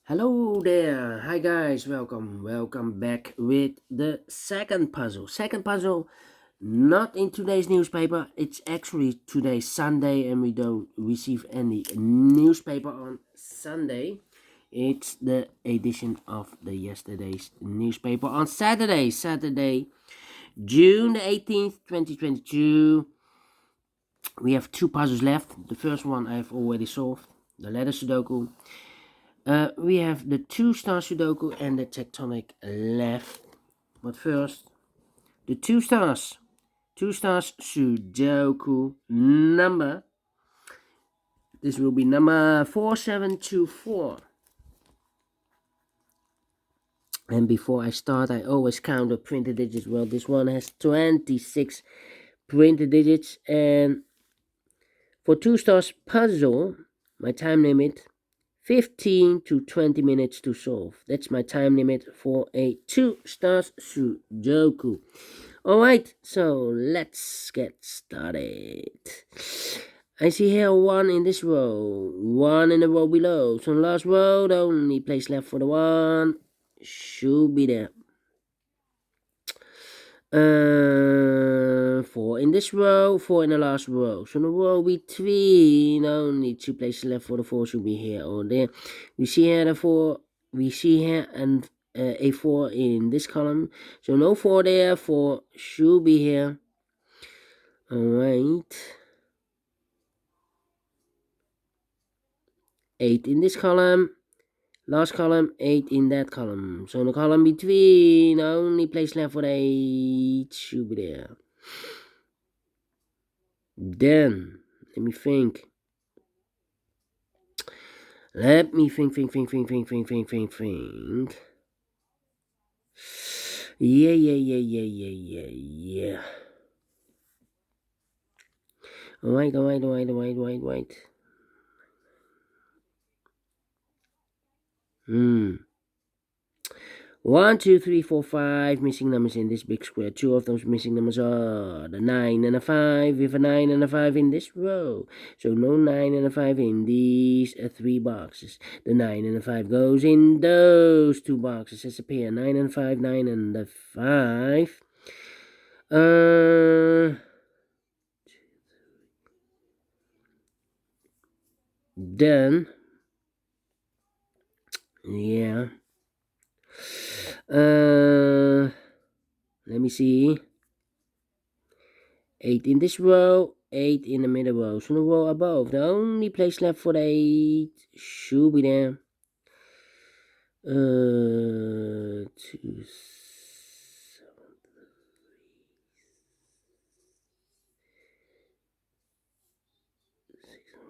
Hello there, hi guys, welcome back with the second puzzle. Second puzzle, not in today's newspaper. It's actually today's Sunday, and we don't receive any newspaper on Sunday. It's the edition of the yesterday's newspaper on Saturday, June the 18th, 2022. We have two puzzles left. The first one I've already solved, the letter Sudoku. We have the Two Stars Sudoku and the tectonic left. But first, the Two Stars Sudoku number. This will be number 4724. And before I start, I always count the printed digits. Well, this one has 26 printed digits. And for Two Stars puzzle, my time limit 15 to 20 minutes to solve. That's my time limit for a Two Stars Sudoku. Alright, so let's get started. I see here one in this row, one in the row below. So in the last row, the only place left for the one should be there. Four in this row, four in the last row. So in the row between, only two places left for the four should be here or there. We see here the four, we see here and a four in this column. So no four there, four should be here. Alright. 8 in this column. Last column, 8 in that column. So in the column between, only place left for the 8 should be there. Then, let me think. Let me think. Yeah. Alright. 1, 2, 3, 4, 5 missing numbers in this big square. Two of those missing numbers are the 9 and a 5. We have a 9 and a 5 in this row. So no 9 and a 5 in these three boxes. The 9 and the 5 goes in those two boxes as a pair. 9 and 5, 9 and the 5. Then, yeah. Let me see. 8 in this row, 8 in the middle row. So the row above, the only place left for the 8 should be there. 2, 7,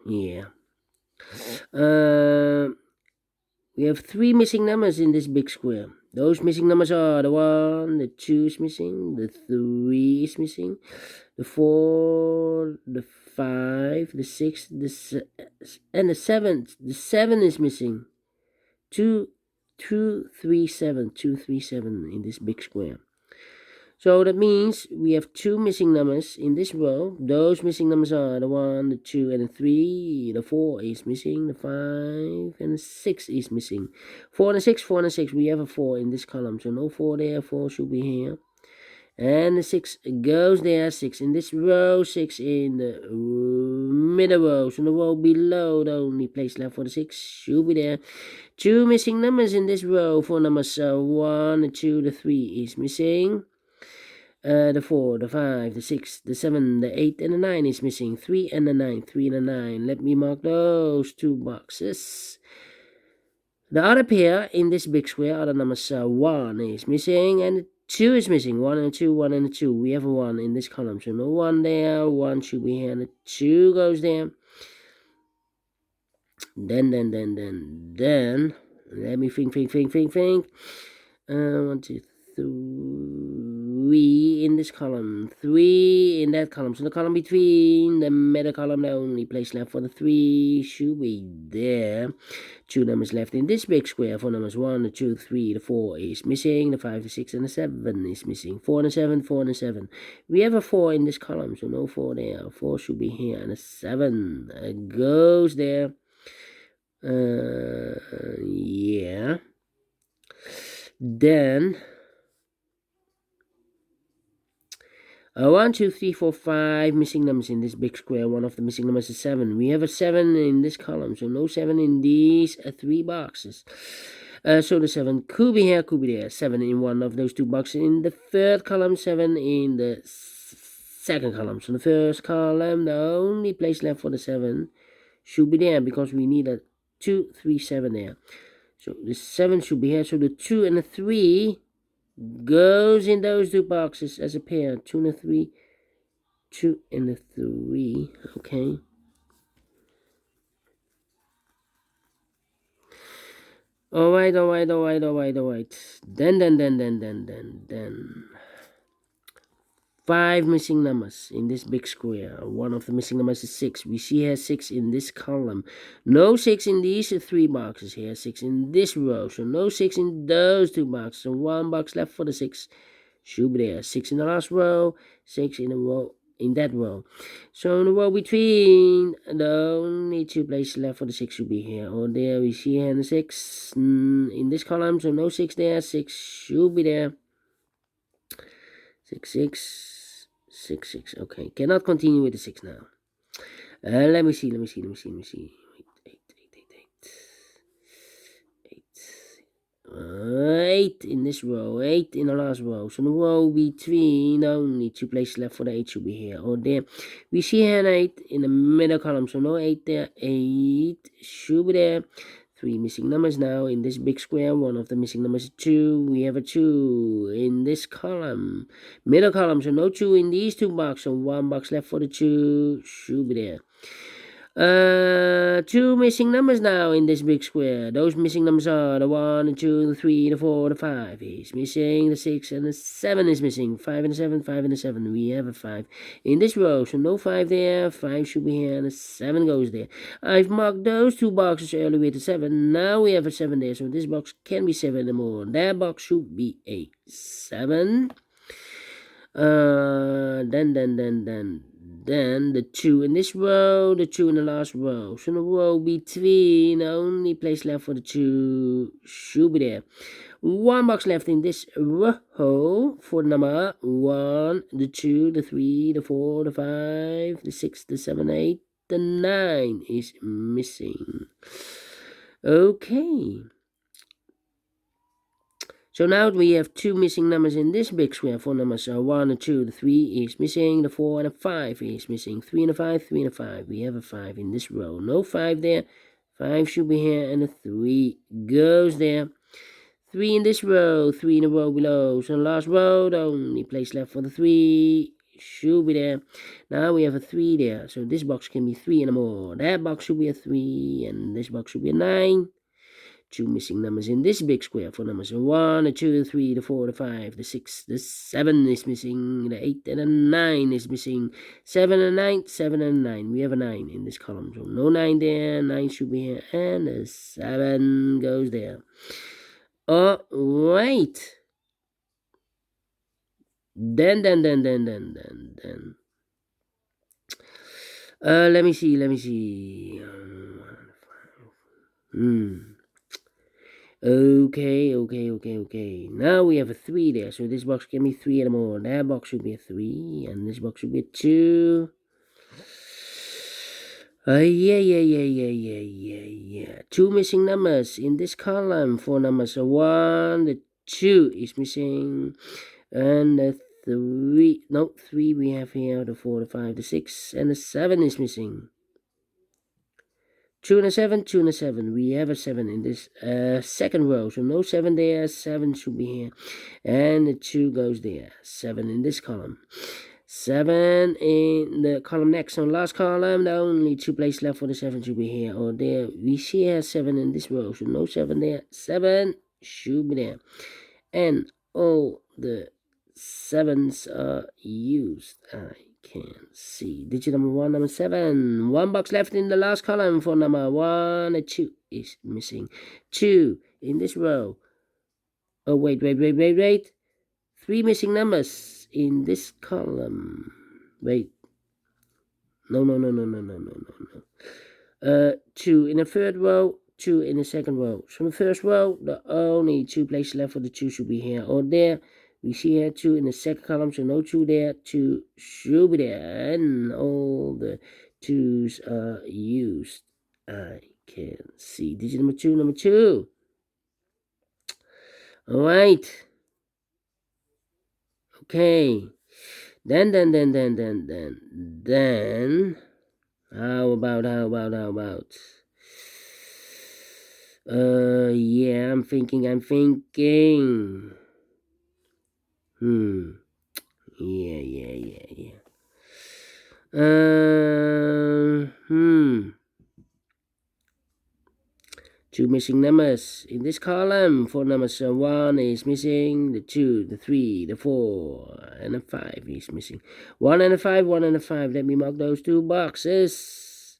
3, yeah. We have 3 missing numbers in this big square. Those missing numbers are the 1, the 2 is missing, the 3 is missing, the 4, the 5, the 6, and the 7. The 7 is missing. 2, 3, 7 in this big square. So that means we have 2 missing numbers in this row. Those missing numbers are the 1, the 2, and the 3. The 4 is missing. The 5 and the 6 is missing. 4 and the 6. We have a 4 in this column. So no 4 there. 4 should be here. And the 6 goes there. 6 in this row. 6 in the middle row. So the row below, the only place left for the 6 should be there. 2 missing numbers in this row. 4 numbers 1, the 2, the 3 is missing. The 4, the 5, the 6, the 7, the 8, and the 9 is missing. 3 and the 9. Let me mark those two boxes. The other pair in this big square are the numbers 1 is missing and 2 is missing. 1 and 2, 1 and 2. We have a 1 in this column. So no 1 there. 1 should be here and the 2 goes there. Then. Let me think. 1, 2, 3 in this column, 3 in that column. So the column between, the middle column, the only place left for the 3 should be there. 2 numbers left in this big square. 4 numbers 1, the 2, 3, the 4 is missing. The 5, the 6, and the 7 is missing. 4 and the 7. We have a 4 in this column, so no 4 there. 4 should be here, and a 7 goes there. Yeah. Then 1, 2, 3, 4, 5 missing numbers in this big square. One of the missing numbers is 7. We have a 7 in this column, so no 7 in these 3 boxes. So the 7 could be here, could be there. 7 in one of those 2 boxes in the third column, 7 in the second column. So the first column, the only place left for the 7 should be there, because we need a 2, 3, 7 there. So the 7 should be here. So the 2 and the 3 goes in those 2 boxes as a pair. 2 and a 3, 2 and a 3. Okay. Alright. Then 5 missing numbers in this big square. One of the missing numbers is 6. We see here 6 in this column. No 6 in these 3 boxes here. 6 in this row. So no 6 in those 2 boxes. So 1 box left for the 6. Should be there. 6 in the last row. 6 in the row in that row. So in the row between, the only 2 places left for the 6 should be here or there. We see here the 6 in this column. So no 6 there. 6 should be there. 6, 6. 6, 6. Okay, cannot continue with the 6 now. Let me see. 8 in this row, 8 in the last row. So the row between, only 2 places left for the 8 should be here or there. We see here an 8 in the middle column, so no 8 there. 8 should be there. 3 missing numbers now in this big square. One of the missing numbers is 2. We have a 2 in this column, middle column, so no 2 in these 2 boxes. So 1 box left for the 2 should be there. 2 missing numbers now in this big square. Those missing numbers are the 1, the 2, the 3, the 4, the 5 is missing, the 6 and the 7 is missing. 5 and the 7, 5 and the 7. We have a 5 in this row, so no 5 there. 5 should be here and the 7 goes there. I've marked those 2 boxes earlier with the 7. Now we have a 7 there, so this box can be 7 and more. That box should be a 7. Then the 2 in this row, the 2 in the last row. So the row between, the only place left for the 2 should be there. 1 box left in this row for number 1, the 2, the 3, the 4, the 5, the 6, the 7, 8, the 9 is missing. Okay. So now we have 2 missing numbers in this big square. 4 numbers are 1 and 2. The 3 is missing. The 4 and the 5 is missing. 3 and a 5, 3 and a 5. We have a 5 in this row. No 5 there. 5 should be here and the 3 goes there. 3 in this row. 3 in the row below. So the last row, the only place left for the 3 should be there. Now we have a 3 there. So this box can be 3 and more. That box should be a 3 and this box should be a 9. 2 missing numbers in this big square. 4 numbers are 1, the 2, the 3, the 4, the 5, the 6, the 7 is missing, the 8 and the 9 is missing. 7 and 9, 7 and 9. We have a 9 in this column, so no 9 there. 9 should be here, and the 7 goes there. Alright. Then. Let me see. Okay. Now we have a 3 there, so this box can be 3 and more. That box should be a 3, and this box should be a 2. Yeah. 2 missing numbers in this column. 4 numbers are 1, the 2 is missing, and the 3, no, 3 we have here, the 4, the 5, the 6, and the 7 is missing. 2 and a 7, 2 and a 7. We have a 7 in this second row, so no 7 there. 7 should be here, and the 2 goes there. 7 in this column. 7 in the column next. On last column, the only 2 places left for the 7 should be here or there. We see here 7 in this row, so no 7 there. 7 should be there, and all the 7s are used. I can see digit number 1, number 7. 1 box left in the last column for number 1. A 2 is missing. 2 in this row. Oh, wait. 3 missing numbers in this column. Wait. No. 2 in the third row. 2 in the second row. So in the first row, the only 2 places left for the 2 should be here or there. We see here 2 in the second column, so no 2 there. 2 should be there, and all the 2's are used. I can see digit number 2, number 2. All right. Okay. Then. How about? Yeah, I'm thinking. Yeah. Two missing numbers in this column. 4 numbers. 1 is missing. The 2, the 3, the 4, and the 5 is missing. 1 and a 5, 1 and a 5. Let me mark those 2 boxes.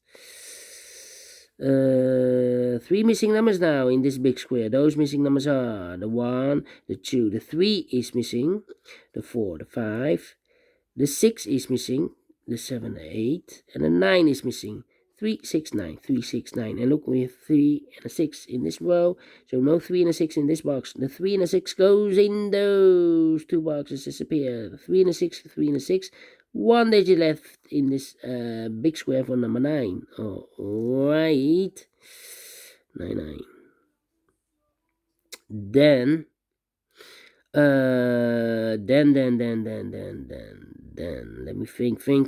3 missing numbers now in this big square. Those missing numbers are the 1, the 2, the 3 is missing. The 4, the 5, the 6 is missing. The 7, the 8, and the 9 is missing. 3, 6, 9, 3, 6, 9. And look, we have 3 and a 6 in this row. So no 3 and a 6 in this box. The 3 and a 6 goes in those 2 boxes, disappear. The 3 and a 6, 3 and a 6. 1 digit left in this big square for number 9. All right. 9. Then let me think. 1,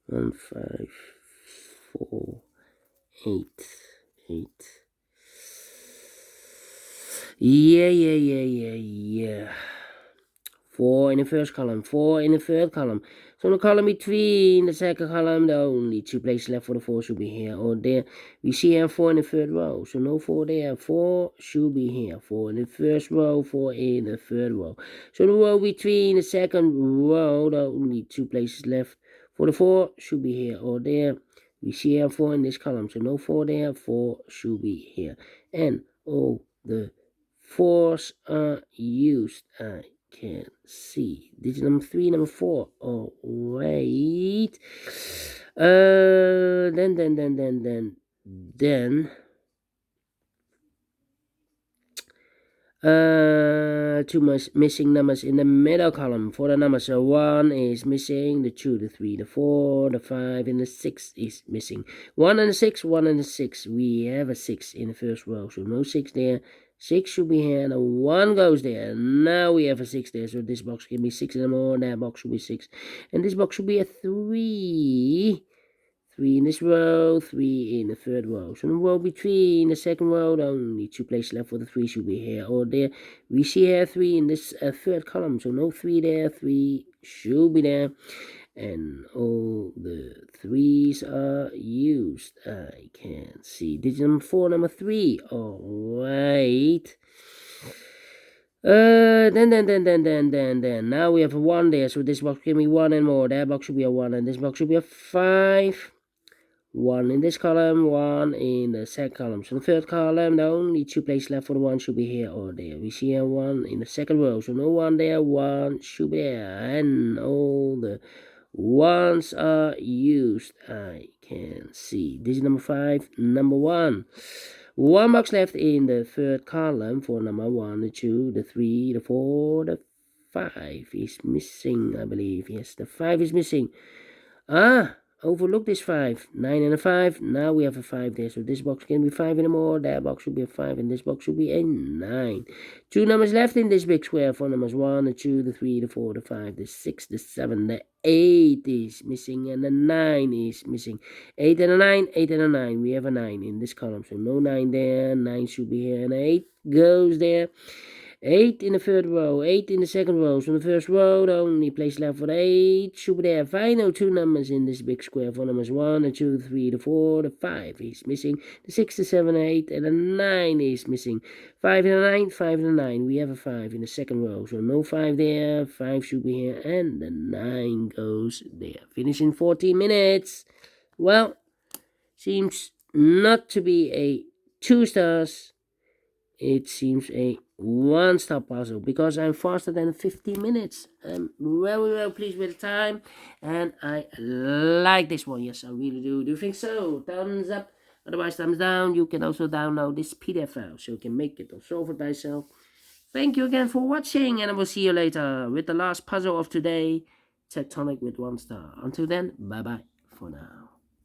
5, 4, 8. Yeah. 4 in the first column, 4 in the third column. So in the column between the second column, the only 2 places left for the 4 should be here or there. We see here 4 in the third row, so no 4 there. 4 should be here. 4 in the first row, 4 in the third row. So the row between the second row, the only 2 places left for the 4 should be here or there. We see here 4 in this column, so no 4 there. 4 should be here. And all the 4's are used. I can see digit number 3, number 4. Oh wait. Then 2 missing numbers in the middle column. For the numbers, so 1 is missing, the 2, the 3, the 4, the 5, and the 6 is missing. 1 and a 6, 1 and a 6. We have a 6 in the first row, so no 6 there. 6 should be here, and a 1 goes there. Now we have a 6 there, so this box can be 6 and more, that box should be 6. And this box should be a 3. 3 in this row, 3 in the third row. So in the row between the second row, the only 2 places left for the 3 should be here or there. We see here 3 in this third column, so no 3 there. 3 should be there. And all the 3's are used. I can see digit number 4, number 3. All right. Then. Now we have a 1 there, so this box can be 1 and more. That box should be a 1, and this box should be a 5. 1 in this column, 1 in the second column. So the third column, the only 2 places left for the 1 should be here or there. We see here 1 in the second row, so no 1 there. 1 should be there, and all the 1's are used. I can see digit number 5, number 1. 1 box left in the third column for number 1, the 2, the 3, the 4, the 5 is missing, I believe. Yes, the 5 is missing. Overlook this 5. 9 and a 5. Now we have a 5 there. So this box can be 5 anymore. That box should be a 5. And this box should be a 9. 2 numbers left in this big square. 4 numbers. 1, the 2, the 3, the 4, the 5, the 6, the 7, the 8 is missing. And the 9 is missing. 8 and a 9. 8 and a 9. We have a 9 in this column. So no 9 there. 9 should be here. And 8 goes there. 8 in the third row, 8 in the second row. So in the first row, the only place left for the 8 should be there. Final 2 numbers in this big square. 4 numbers. 1, the 2, the 3, the 4, the 5 is missing. The 6, the 7, the 8, and the 9 is missing. 5 and a 9, 5 and a 9. We have a 5 in the second row. So no 5 there. 5 should be here. And the 9 goes there. Finish in 14 minutes. Well, seems not to be a 2 stars. It seems a one-star puzzle because I'm faster than 15 minutes. I'm very well pleased with the time, and I like this one. Yes, I really do. Do you think so? Thumbs up. Otherwise, thumbs down. You can also download this PDF file so you can make it or solve it by yourself. Thank you again for watching, and I will see you later with the last puzzle of today, Tectonic with one star. Until then, bye bye for now.